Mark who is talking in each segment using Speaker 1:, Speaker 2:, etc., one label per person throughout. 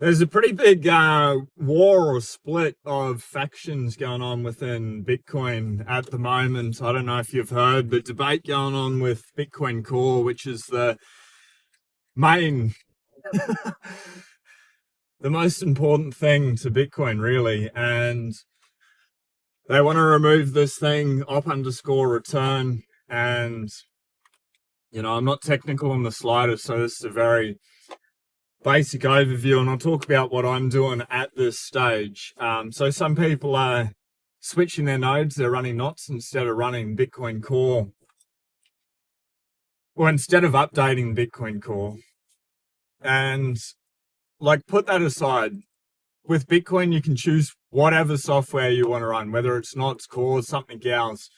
Speaker 1: There's a pretty big war or split of factions going on within Bitcoin at the moment. I don't know if you've heard the debate going on with Bitcoin Core, which is the main, the most important thing to Bitcoin, really. And they want to remove this thing, op_return. And, I'm not technical in the slightest, so this is a very basic overview, and I'll talk about what I'm doing at this stage. So some people are switching their nodes, they're running knots instead of running Bitcoin Core. Well, instead of updating Bitcoin Core. And put that aside. With Bitcoin, you can choose whatever software you want to run, whether it's knots, core, something else,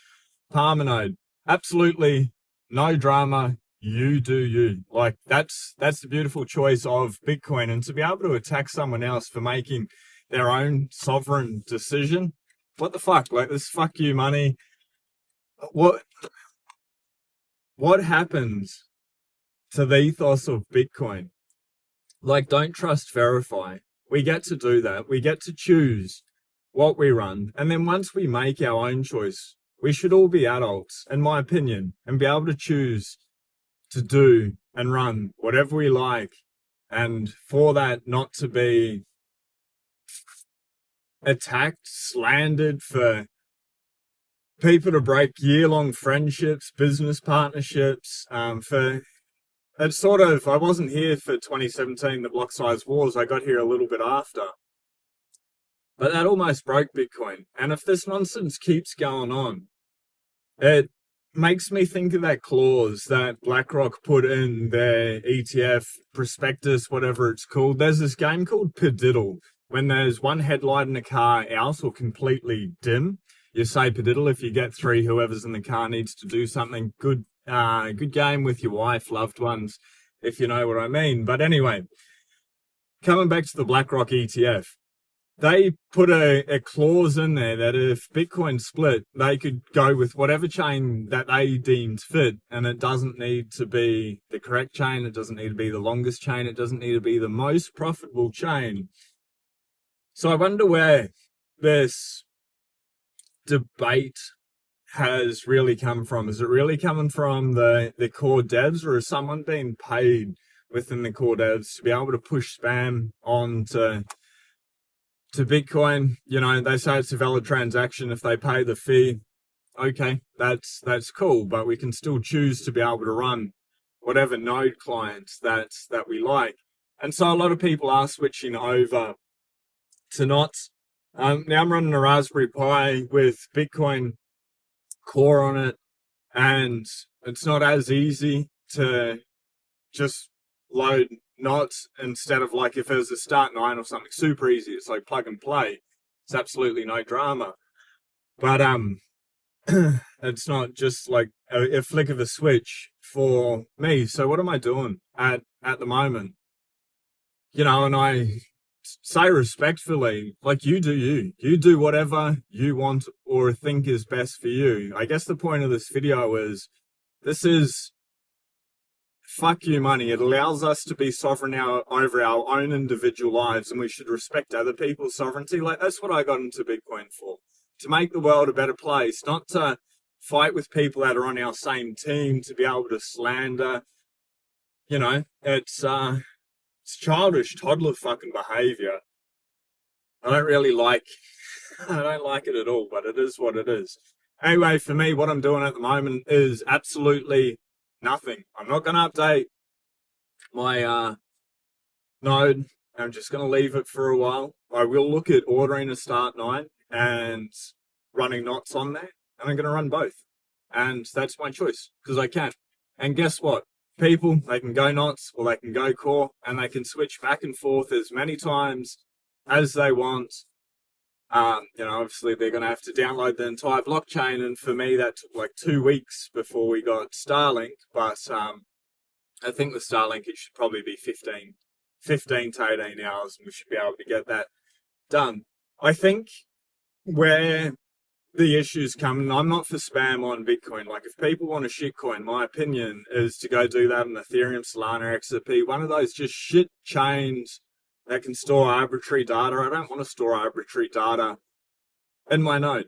Speaker 1: Palmer node. Absolutely no drama. You do you. That's the beautiful choice of Bitcoin. And to be able to attack someone else for making their own sovereign decision, what the fuck? This fuck you money. What happens to the ethos of Bitcoin? Don't trust, verify. We get to do that. We get to choose what we run. And then once we make our own choice, we should all be adults, in my opinion, and be able to choose to do and run whatever we like, and for that not to be attacked, slandered, for people to break year-long friendships, business partnerships, for it's sort of, I wasn't here for 2017, the block size wars. I got here a little bit after, but that almost broke Bitcoin. And if this nonsense keeps going on, it makes me think of that clause that BlackRock put in their ETF prospectus, whatever it's called. There's this game called Padiddle. When there's one headlight in a car out or completely dim, you say Padiddle. If you get three, whoever's in the car needs to do something good. Good game with your wife, loved ones, if you know what I mean. But anyway, coming back to the BlackRock ETF. They put a clause in there that if Bitcoin split, they could go with whatever chain that they deemed fit, and it doesn't need to be the correct chain, it doesn't need to be the longest chain, it doesn't need to be the most profitable chain. So I wonder where this debate has really come from. Is it really coming from the core devs, or is someone being paid within the core devs to be able to push spam on to Bitcoin? They say it's a valid transaction if they pay the fee. Okay, that's cool, but we can still choose to be able to run whatever node clients that we like. And so a lot of people are switching over to knots. Now I'm running a Raspberry Pi with Bitcoin Core on it, and it's not as easy to just load knots instead of if it was a start 9 or something super easy. It's like plug and play. It's absolutely no drama. But it's not just like a flick of a switch for me. So what am I doing at the moment? And I say respectfully, you do you. You do whatever you want or think is best for you. I guess the point of this video is, this is fuck you money. It allows us to be sovereign over our own individual lives, and we should respect other people's sovereignty. That's what I got into Bitcoin for. To make the world a better place, not to fight with people that are on our same team, to be able to slander. It's childish, toddler fucking behavior. I don't really like it at all, but it is what it is. Anyway, for me, what I'm doing at the moment is absolutely nothing. I'm not going to update my node. I'm just going to leave it for a while. I will look at ordering a start 9 and running knots on there, and I'm going to run both. And that's my choice, because I can. And guess what? People, they can go knots or they can go core, and they can switch back and forth as many times as they want. Obviously they're going to have to download the entire blockchain, and for me that took 2 weeks before we got Starlink. But I think with Starlink it should probably be 15 to 18 hours, and we should be able to get that done. I think where the issues come, and I'm not for spam on Bitcoin. If people want a shitcoin, my opinion is to go do that on Ethereum, Solana, XRP, one of those just shit chains that can store arbitrary data. I don't want to store arbitrary data in my node.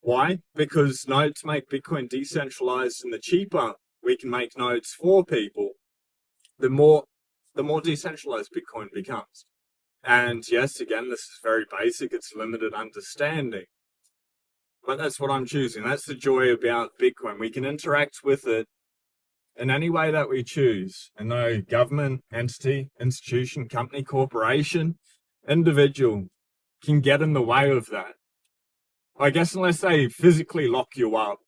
Speaker 1: Why? Because nodes make Bitcoin decentralized, and the cheaper we can make nodes for people, the more decentralized Bitcoin becomes. And yes, again, this is very basic, it's limited understanding. But that's what I'm choosing. That's the joy about Bitcoin. We can interact with it in any way that we choose. And no government, entity, institution, company, corporation, individual can get in the way of that. I guess unless they physically lock you up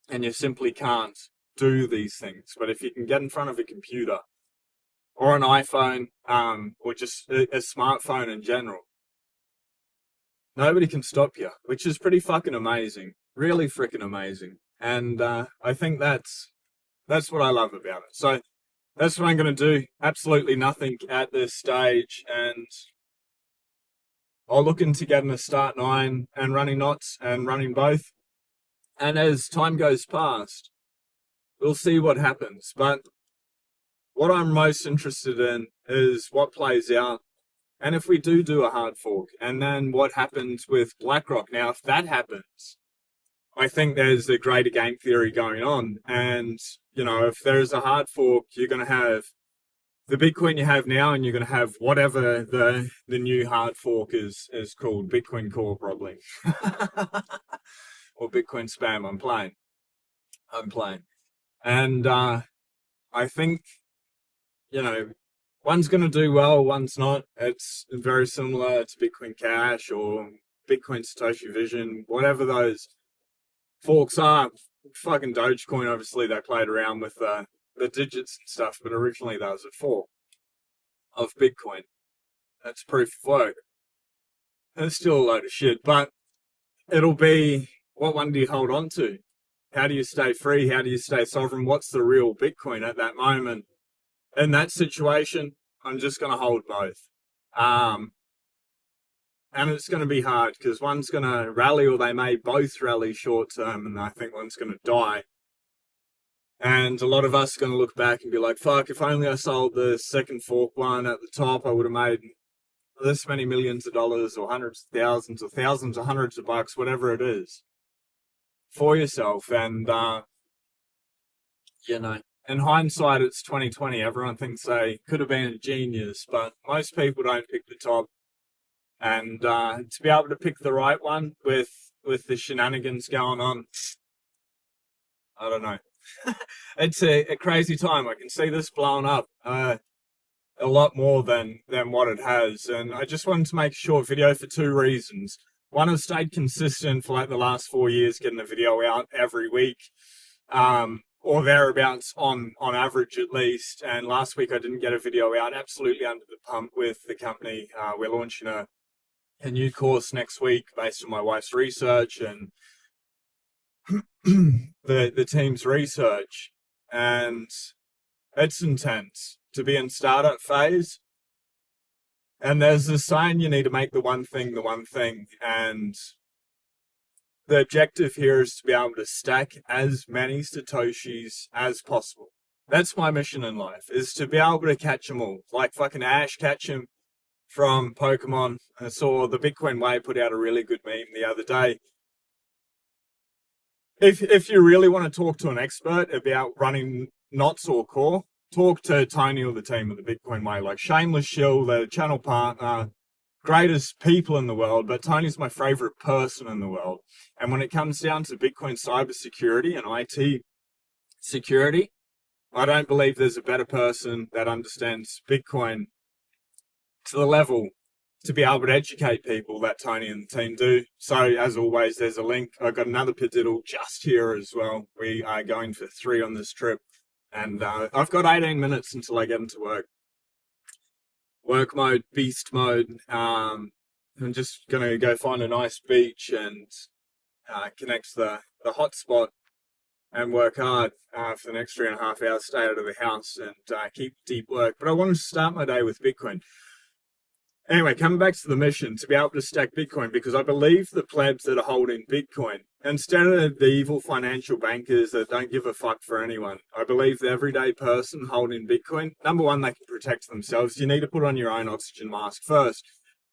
Speaker 1: and you simply can't do these things. But if you can get in front of a computer or an iPhone, or just a smartphone in general, nobody can stop you, which is pretty fucking amazing. Really freaking amazing. And I think that's what I love about it. So that's what I'm going to do. Absolutely nothing at this stage. And I'll look into getting a start 9 and running knots and running both. And as time goes past, we'll see what happens. But what I'm most interested in is what plays out. And if we do a hard fork, and then what happens with BlackRock. Now, if that happens, I think there's a greater game theory going on. And, you know, if there's a hard fork, you're going to have the Bitcoin you have now, and you're going to have whatever the new hard fork is called. Bitcoin Core, probably. Or Bitcoin Spam. I'm playing. And I think, you know, one's going to do well, one's not. It's very similar to Bitcoin Cash or Bitcoin Satoshi Vision, whatever those forks are. Fucking Dogecoin, obviously, they played around with the digits and stuff, but originally that was a fork of Bitcoin. That's proof of work. It's still a load of shit, but it'll be, what one do you hold on to? How do you stay free? How do you stay sovereign? What's the real Bitcoin at that moment? In that situation, I'm just going to hold both. And it's going to be hard because one's going to rally, or they may both rally short term, and I think one's going to die. And a lot of us are going to look back and be like, fuck, if only I sold the second fork one at the top, I would have made this many millions of dollars, or hundreds of thousands, or thousands or hundreds of bucks, whatever it is, for yourself. And, you know, in hindsight, it's 2020. Everyone thinks they could have been a genius, but most people don't pick the top. And to be able to pick the right one with the shenanigans going on, I don't know. It's a crazy time. I can see this blowing up a lot more than what it has. And I just wanted to make a short video for 2 reasons. One, I've stayed consistent for like the last 4 years, getting a video out every week. Or thereabouts on average at least. And last week I didn't get a video out. Absolutely under the pump with the company. We're launching a new course next week based on my wife's research and the team's research. And it's intense to be in startup phase. And there's this saying, you need to make the one thing. And the objective here is to be able to stack as many Satoshis as possible. That's my mission in life, is to be able to catch them all. Like fucking Ash, catch him from Pokemon. I saw the Bitcoin Way put out a really good meme the other day. If you really want to talk to an expert about running knots or core, talk to Tony or the team of the Bitcoin Way. Like shameless shill, the channel partner, greatest people in the world, but Tony's my favorite person in the world. And when it comes down to Bitcoin cybersecurity and IT security, I don't believe there's a better person that understands Bitcoin to the level to be able to educate people that Tony and the team do. So as always, there's a link. I've got another padiddle just here as well. We are going for 3 on this trip. And I've got 18 minutes until I get into work. Work mode, beast mode. I'm just going to go find a nice beach and connect the hotspot and work hard for the next 3.5 hours, stay out of the house and keep deep work. But I wanted to start my day with Bitcoin. Anyway, coming back to the mission, to be able to stack Bitcoin, because I believe the plebs that are holding Bitcoin, instead of the evil financial bankers that don't give a fuck for anyone, I believe the everyday person holding Bitcoin, number one, they can protect themselves. You need to put on your own oxygen mask first.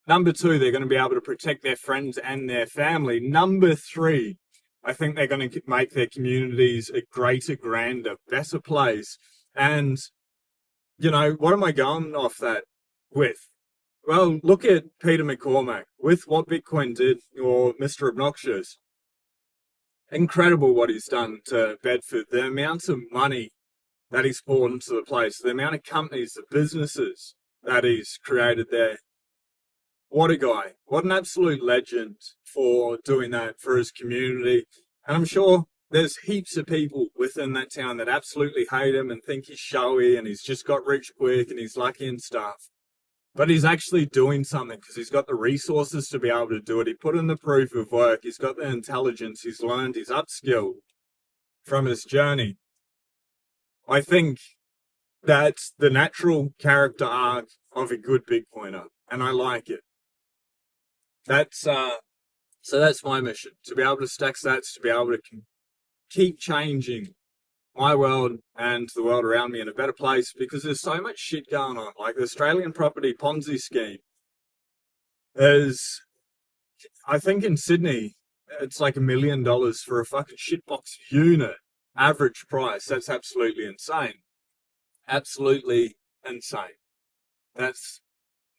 Speaker 1: Number two, they're going to be able to protect their friends and their family. Number three, I think they're going to make their communities a greater, grander, better place. And, you know, what am I going off that with? Well, look at Peter McCormack with what Bitcoin did, or Mr. Obnoxious. Incredible what he's done to Bedford. The amount of money that he's poured into the place, the amount of companies, the businesses that he's created there. What a guy. What an absolute legend for doing that for his community. And I'm sure there's heaps of people within that town that absolutely hate him and think he's showy and he's just got rich quick and he's lucky and stuff. But he's actually doing something because he's got the resources to be able to do it. He put in the proof of work. He's got the intelligence. He's learned. He's upskilled from his journey. I think that's the natural character arc of a good Bitcoiner, and I like it. So that's my mission, to be able to stack sats, to be able to keep changing my world and the world around me in a better place, because there's so much shit going on. Like the Australian property Ponzi scheme is, I think in Sydney, it's like $1 million for a fucking shitbox unit. Average price. That's absolutely insane. Absolutely insane. That's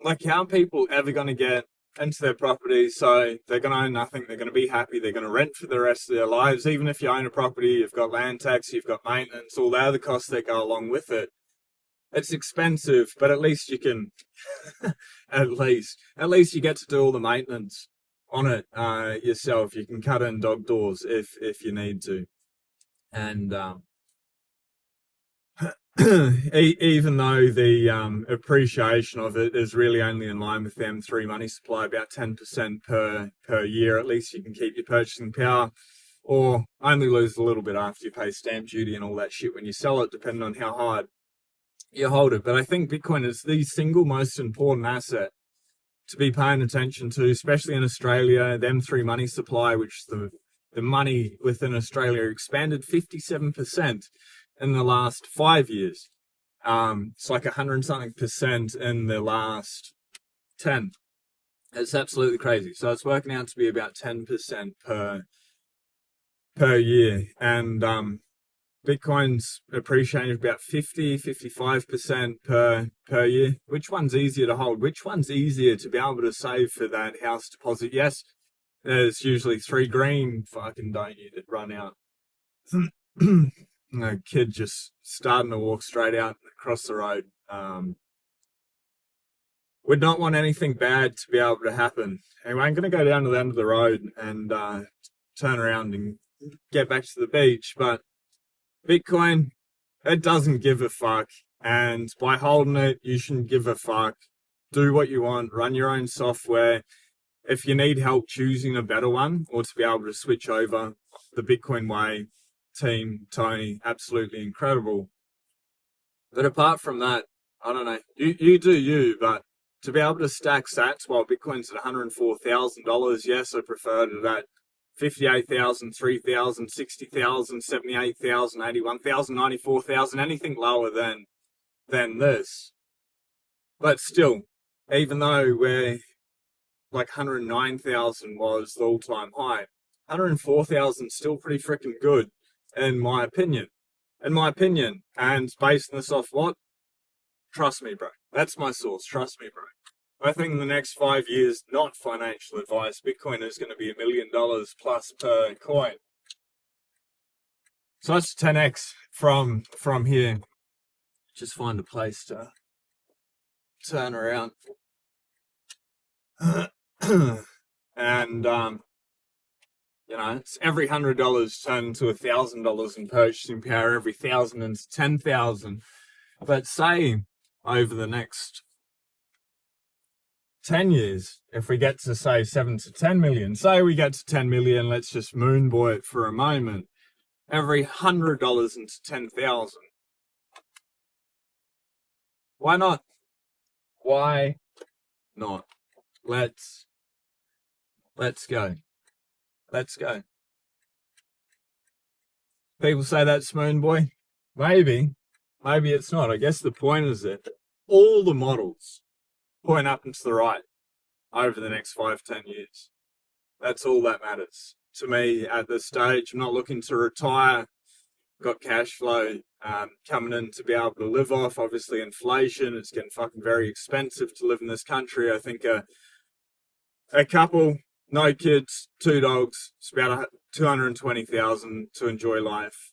Speaker 1: like, how are people ever going to get into their property? So they're going to own nothing. They're going to be happy. They're going to rent for the rest of their lives. Even if you own a property, you've got land tax, you've got maintenance, all the other costs that go along with it. It's expensive, but at least you can, at least you get to do all the maintenance on it yourself. You can cut in dog doors if you need to. And even though the appreciation of it is really only in line with the M3 money supply, about 10% per year, at least you can keep your purchasing power, or only lose a little bit after you pay stamp duty and all that shit when you sell it, depending on how hard you hold it. But I think Bitcoin is the single most important asset to be paying attention to, especially in Australia. The M3 money supply, which the money within Australia expanded 57% in the last 5 years. It's like 100-something% in the last 10. It's absolutely crazy. So it's working out to be about 10% per year. And Bitcoin's appreciated about 55% per year. Which one's easier to hold? Which one's easier to be able to save for that house deposit? Yes, there's usually 3 green. Fucking don't you to run out. A kid just starting to walk straight out across the road. Would not want anything bad to be able to happen. Anyway, I'm going to go down to the end of the road and turn around and get back to the beach. But Bitcoin, it doesn't give a fuck. And by holding it, you shouldn't give a fuck. Do what you want. Run your own software. If you need help choosing a better one, or to be able to switch over, the Bitcoin way, team, Tony, absolutely incredible. But apart from that, I don't know. You do you, but to be able to stack sats while Bitcoin's at $104,000, yes, I prefer to that 58,000, 3,000, 60,000, 78,000, 81,000, 94,000, anything lower than this. But still, even though we're like 109,000 was the all-time high, 104,000 still pretty freaking good, in my opinion. And basing this off what? Trust me, bro. That's my source. Trust me, bro. I think in the next 5 years, not financial advice, Bitcoin is going to be $1 million plus per coin. So that's 10x from here. Just find a place to turn around. And you know, it's every $100 turned into $1,000 in purchasing power, every 1,000 into 10,000. But say over the next 10 years, if we get to say 7 to 10 million, say we get to 10 million, let's just moonboy it for a moment. Every $100 into 10,000. Why not? Why not. Let's go. Let's go. People say that's Moon Boy. Maybe it's not. I guess the point is that all the models point up and to the right over the next 5-10 years. That's all that matters to me at this stage. I'm not looking to retire. Got cash flow coming in to be able to live off. Obviously, inflation, it's getting fucking very expensive to live in this country. I think a couple, no kids, 2 dogs, it's about 220,000 to enjoy life.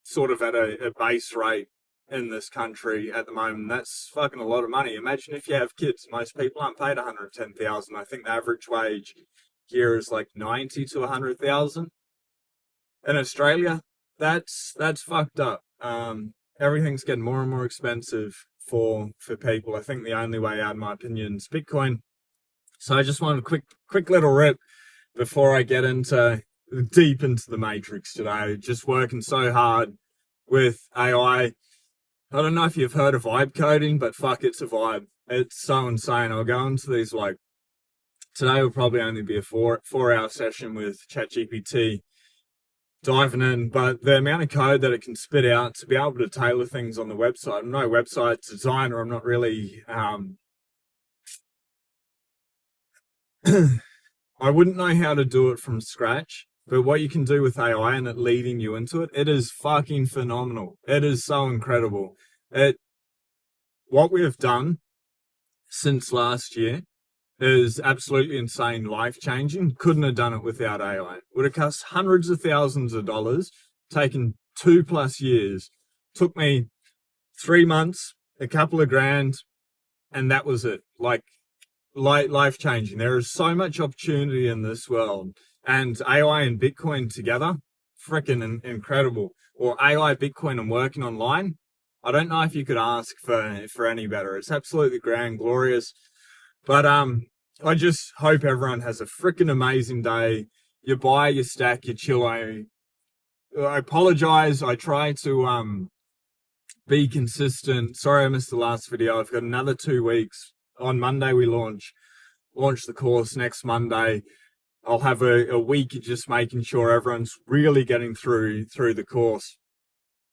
Speaker 1: Sort of at a base rate in this country at the moment. That's fucking a lot of money. Imagine if you have kids. Most people aren't paid 110,000. I think the average wage here is like 90 to 100,000. In Australia, that's fucked up. Everything's getting more and more expensive for people. I think the only way out, in my opinion, is Bitcoin. So I just wanted a quick little rip before I get deep into the matrix today. Just working so hard with AI. I don't know if you've heard of vibe coding, but fuck, it's a vibe. It's so insane. I'll go into these, like, today will probably only be a four-hour session with ChatGPT diving in, but the amount of code that it can spit out to be able to tailor things on the website. I'm no website designer. I'm not really, I wouldn't know how to do it from scratch, but what you can do with AI and it leading you into it, it is fucking phenomenal. It is so incredible. What we have done since last year is absolutely insane, life-changing. Couldn't have done it without AI. Would have cost hundreds of thousands of dollars, taken 2+ years. Took me 3 months, a couple of grand, and that was it. Like, life-changing. There is so much opportunity in this world. And AI and Bitcoin together, freaking incredible. Or AI, Bitcoin, and working online. I don't know if you could ask for any better. It's absolutely grand, glorious. But I just hope everyone has a freaking amazing day. You buy, you stack, you chill. I apologize. I try to be consistent. Sorry I missed the last video. I've got another 2 weeks. On Monday we launch the course. Next Monday I'll have a week of just making sure everyone's really getting through the course.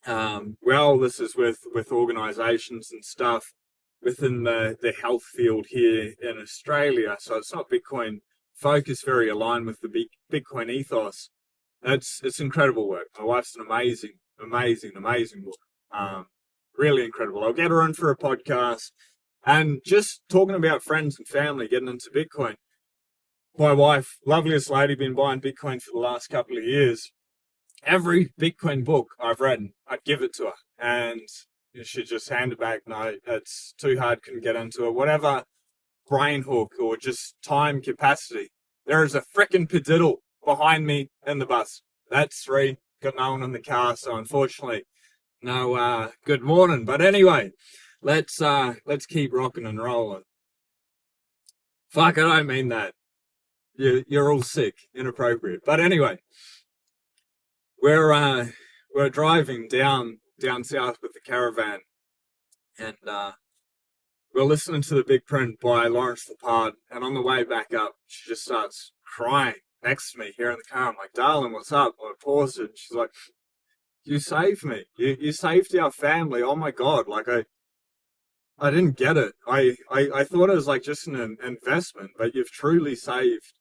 Speaker 1: Well, this is with organizations and stuff within the health field here in Australia. So it's not Bitcoin focus, very aligned with the Bitcoin ethos. It's incredible work. My wife's an amazing woman. Really incredible. I'll get her in for a podcast and just talking about friends and family getting into Bitcoin. My wife, loveliest lady, been buying Bitcoin for the last couple of years. Every Bitcoin book I've read, I'd give it to her. And she just hand it back. No, it's too hard, couldn't get into it. Whatever brain hook or just time capacity. There is a frickin' pediddle behind me in the bus. That's 3. Got no one in the car, so unfortunately, no good morning. But anyway, let's keep rocking and rolling. Fuck, I don't mean that. You're all sick, inappropriate. But anyway, we're driving down south with the caravan, and we're listening to The Big Print by Lawrence Lepard, and on the way back up, she just starts crying next to me here in the car. I'm like, darling, what's up? I paused it. She's like, you saved me. You saved our family. Oh my God. Like, I didn't get it. I thought it was like just an investment, but you've truly saved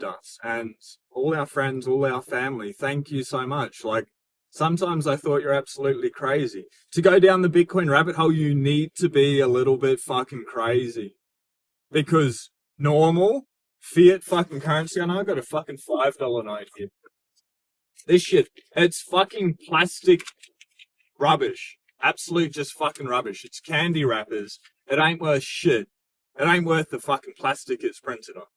Speaker 1: us and all our friends, all our family. Thank you so much. Like, sometimes I thought you're absolutely crazy. To go down the Bitcoin rabbit hole, you need to be a little bit fucking crazy. Because normal fiat fucking currency, I know I've got a fucking $5 note here. This shit, it's fucking plastic rubbish. Absolute just fucking rubbish. It's candy wrappers. It ain't worth shit. It ain't worth the fucking plastic it's printed on.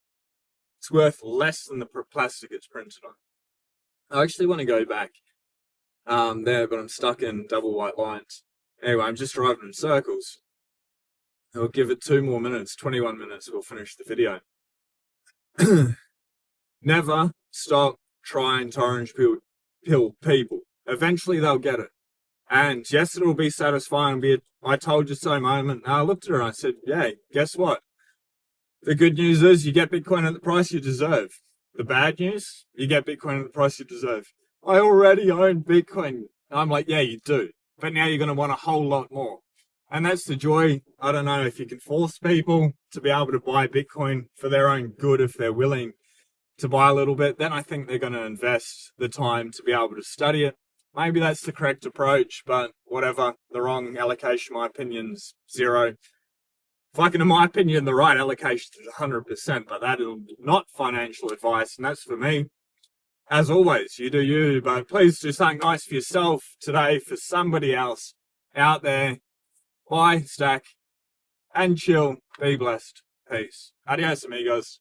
Speaker 1: It's worth less than the plastic it's printed on. I actually want to go back there, but I'm stuck in double white lines. Anyway, I'm just driving in circles. I'll give it 2 more minutes, 21 minutes, we'll finish the video. Never stop trying to orange pill people. Eventually they'll get it. And yes, it'll be satisfying, be a I told you so moment. And I looked at her and I said, yeah, guess what? The good news is you get Bitcoin at the price you deserve. The bad news, you get Bitcoin at the price you deserve. I already own Bitcoin. I'm like, yeah, you do. But now you're going to want a whole lot more. And that's the joy. I don't know if you can force people to be able to buy Bitcoin for their own good if they're willing to buy a little bit, then I think they're going to invest the time to be able to study it. Maybe that's the correct approach, but whatever. The wrong allocation, my opinion's 0. Fucking, in my opinion, the right allocation is 100%, but that is not financial advice, and that's for me. As always, you do you, but please do something nice for yourself today, for somebody else out there. Buy, stack, and chill. Be blessed. Peace. Adios, amigos.